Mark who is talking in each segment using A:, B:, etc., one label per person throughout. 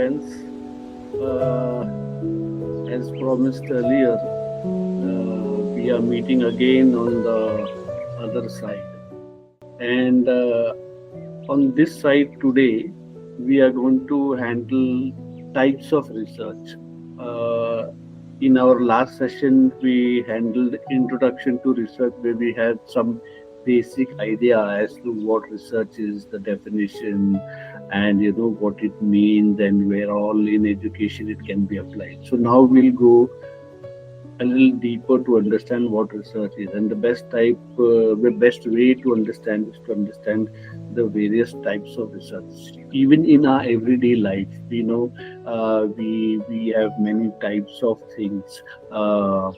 A: friends, uh, as promised earlier, we are meeting again on the other side. And on this side today, we are going to handle types of research. Uh, in our last session, we handled introduction to research, where we had some basic idea as to what research is, the definition, and what it means, and where all in education it can be applied. So now we'll go a little deeper to understand what research is, and the best way to understand is to understand the various types of research. Even in our everyday life, we have many types of things. uh,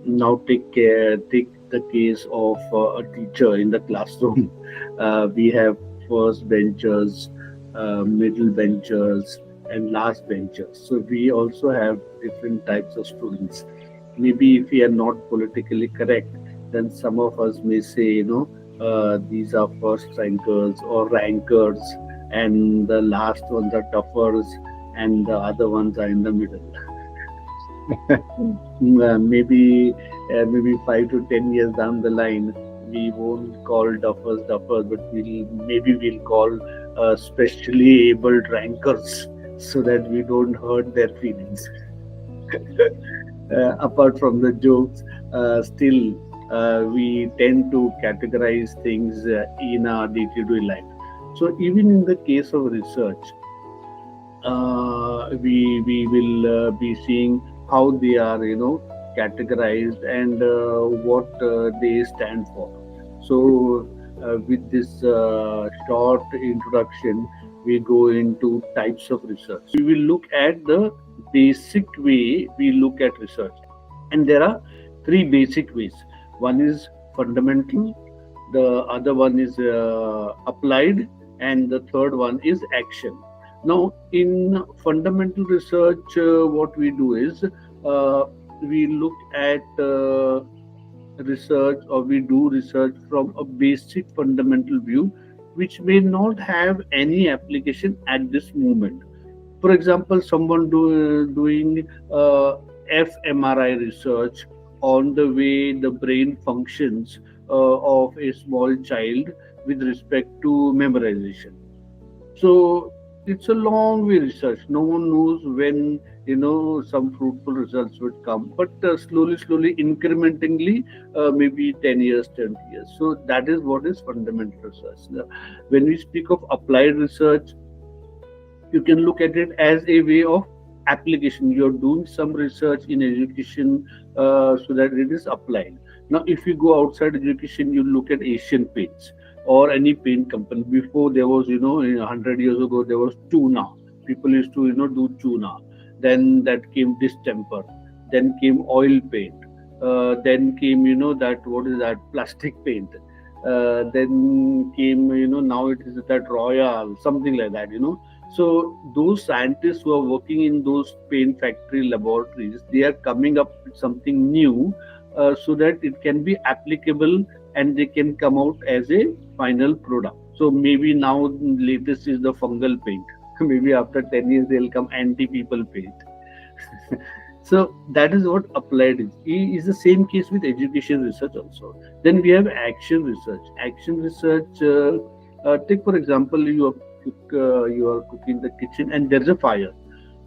A: Now take the case of a teacher in the classroom. We have first benchers, middle benchers, and last benchers. So we also have different types of students. Maybe if we are not politically correct, then some of us may say, these are first rankers or rankers, and the last ones are toughers, and the other ones are in the middle. Maybe 5 to 10 years down the line, we won't call duffers, but we'll call specially abled rankers, so that we don't hurt their feelings. Apart from the jokes, still we tend to categorize things in our day-to-day life. So even in the case of research, we will be seeing how they are categorized, and what they stand for. So with this short introduction, we go into types of research. We will look at the basic way we look at research, and there are three basic ways. One is fundamental, the other one is applied, and the third one is action. Now, in fundamental research, what we do is we look at research, or we do research from a basic fundamental view, which may not have any application at this moment. For example, someone doing fMRI research on the way the brain functions of a small child with respect to memorization. So it's a long way research. No one knows when some fruitful results would come, but slowly, incrementally, maybe 10 years, 20 years. So that is what is fundamental research. Now, when we speak of applied research, you can look at it as a way of application. You're doing some research in education, so that it is applied. Now, if you go outside education, you look at Asian Paints or any paint company. Before, there was, 100 years ago, there was tuna. People used to do tuna. Then that came distemper. Then came oil paint. Then came, that what is that, plastic paint. Then came, now it is that royal, something like that. So those scientists who are working in those paint factory laboratories, they are coming up with something new, so that it can be applicable, and they can come out as a final product. So maybe now latest is the fungal paint. Maybe after 10 years they'll come anti-people paint. So that is what applied is. Is the same case with education research also. Then we have action research. Action research, take for example, you are cooking in the kitchen and there's a fire.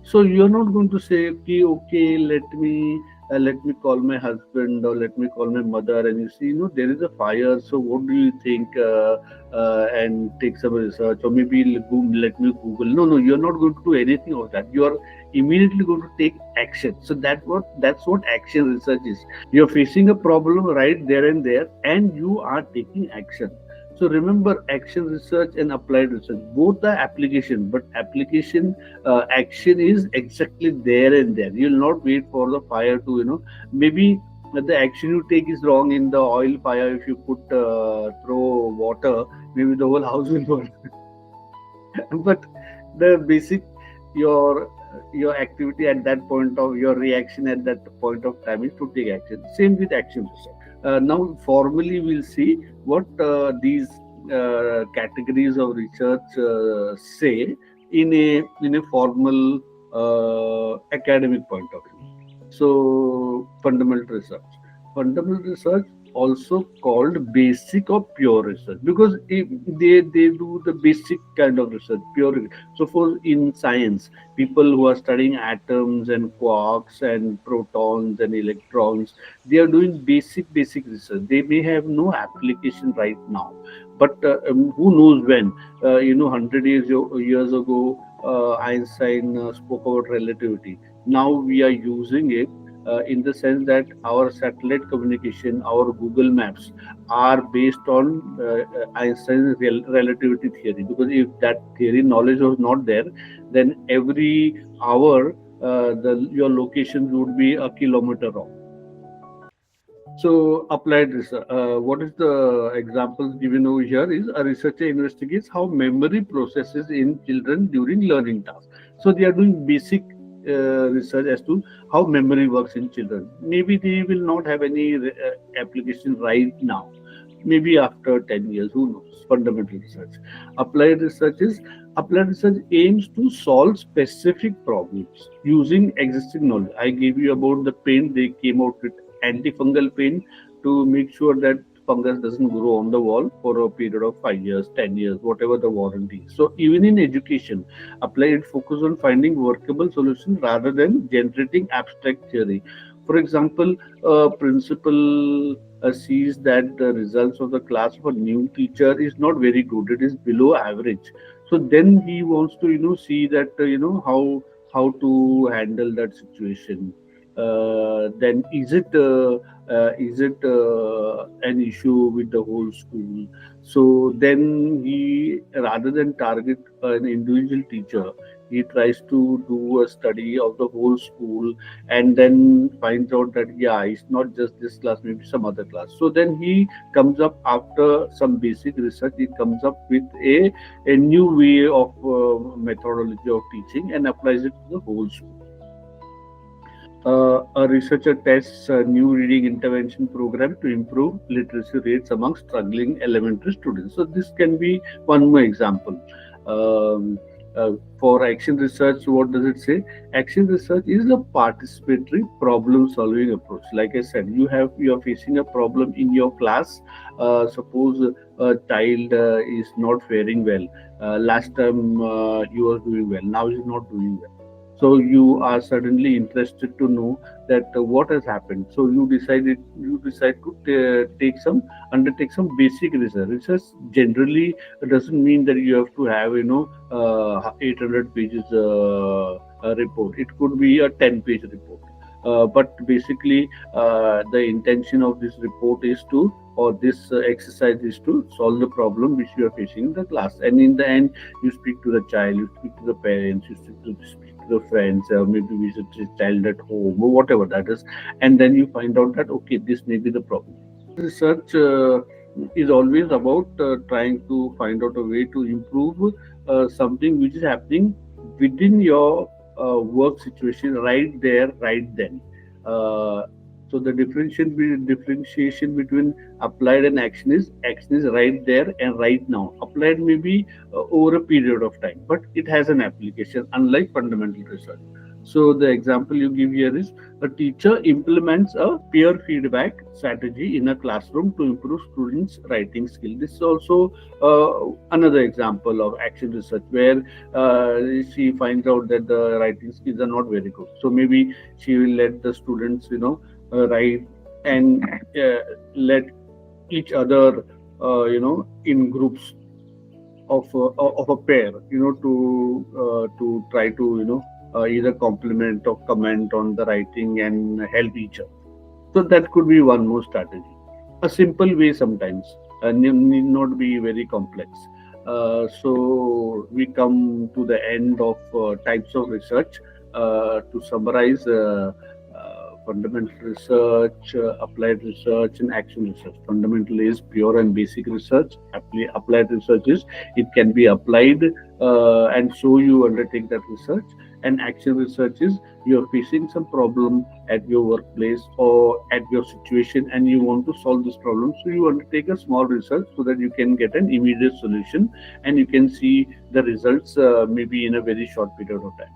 A: So you're not going to say, okay, let me call my husband, or let me call my mother, and you see, there is a fire. So what do you think? And take some research, or maybe let me Google. No, you're not going to do anything of that. You are immediately going to take action. So that's what action research is. You're facing a problem right there and there, and you are taking action. So remember, action research and applied research, both are application, but action is exactly there and there. You'll not wait for the fire to, maybe the action you take is wrong in the oil fire. If you throw water, maybe the whole house will burn. But the basic, your activity at that point of your reaction at that point of time is to take action. Same with action research. Now, formally, we'll see what these categories of research say. in a formal academic point of view. So fundamental research also called basic or pure research, because if they do the basic kind of research, pure. So for in science, people who are studying atoms and quarks and protons and electrons, they are doing basic research. They may have no application right now, but who knows when. 100 years ago, Einstein spoke about relativity. Now we are using it in the sense that our satellite communication, our Google Maps are based on Einstein's relativity theory. Because if that theory knowledge was not there, then every hour your location would be a kilometer off. So applied research. What is the examples given over here is a researcher investigates how memory processes in children during learning tasks. So they are doing basic research as to how memory works in children. Maybe they will not have any application right now. Maybe after 10 years, who knows? Fundamental research. Applied research is Applied research aims to solve specific problems using existing knowledge. I gave you about the paint. They came out with antifungal paint to make sure that fungus doesn't grow on the wall for a period of 5 years, 10 years, whatever the warranty is. So even in education, applied focus on finding workable solutions rather than generating abstract theory. For example, a principal sees that the results of the class of a new teacher is not very good; it is below average. So then he wants to see that how to handle that situation. Then is it an issue with the whole school? So then he, rather than target an individual teacher, he tries to do a study of the whole school, and then finds out that yeah, it's not just this class, maybe some other class. So then he comes up, after some basic research, he comes up with a new way of methodology of teaching and applies it to the whole school. A researcher tests a new reading intervention program to improve literacy rates among struggling elementary students. So this can be one more example. For action research, what does it say? Action research is a participatory problem-solving approach. Like I said, you are facing a problem in your class. Suppose a child is not faring well. Last time he was doing well, now he is not doing well. So you are suddenly interested to know that what has happened. So you decide to take some undertake some basic research. Research generally doesn't mean that you have to have 800 pages report. It could be a 10-page report. But basically, the intention of this report is to, or this exercise is to solve the problem which you are facing in the class. And in the end, you speak to the child, you speak to the parents, you speak to the friends, maybe visit the child at home or whatever that is, and then you find out that okay, this may be the problem. Research is always about trying to find out a way to improve something which is happening within your work situation right there, right then. Uh, so the differentiation between applied and action is right there and right now. Applied may be over a period of time, but it has an application, unlike fundamental research. So the example you give here is a teacher implements a peer feedback strategy in a classroom to improve students' writing skill. This is also another example of action research where she finds out that the writing skills are not very good. So maybe she will let the students, write, and let each other, in groups of a pair, to try to either compliment or comment on the writing and help each other. So that could be one more strategy. A simple way sometimes, need not be very complex. So we come to the end of types of research. To summarize, fundamental research, applied research, and action research. Fundamental is pure and basic research. Applied research is it can be applied, and so you undertake that research. and action research is you are facing some problem at your workplace or at your situation and you want to solve this problem. So you undertake a small research so that you can get an immediate solution and you can see the results maybe in a very short period of time.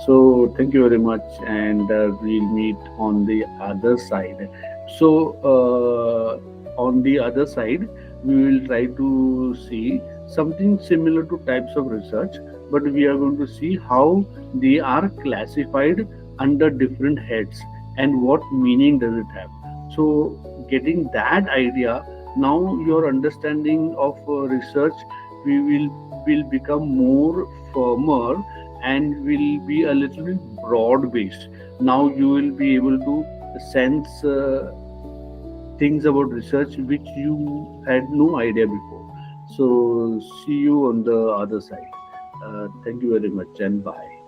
A: So thank you very much, and we'll meet on the other side. So on the other side, we will try to see something similar to types of research, but we are going to see how they are classified under different heads and what meaning does it have. So getting that idea, now your understanding of research we will become more firmer and will be a little bit broad based. Now you will be able to sense things about research which you had no idea before. So see you on the other side. Thank you very much and bye.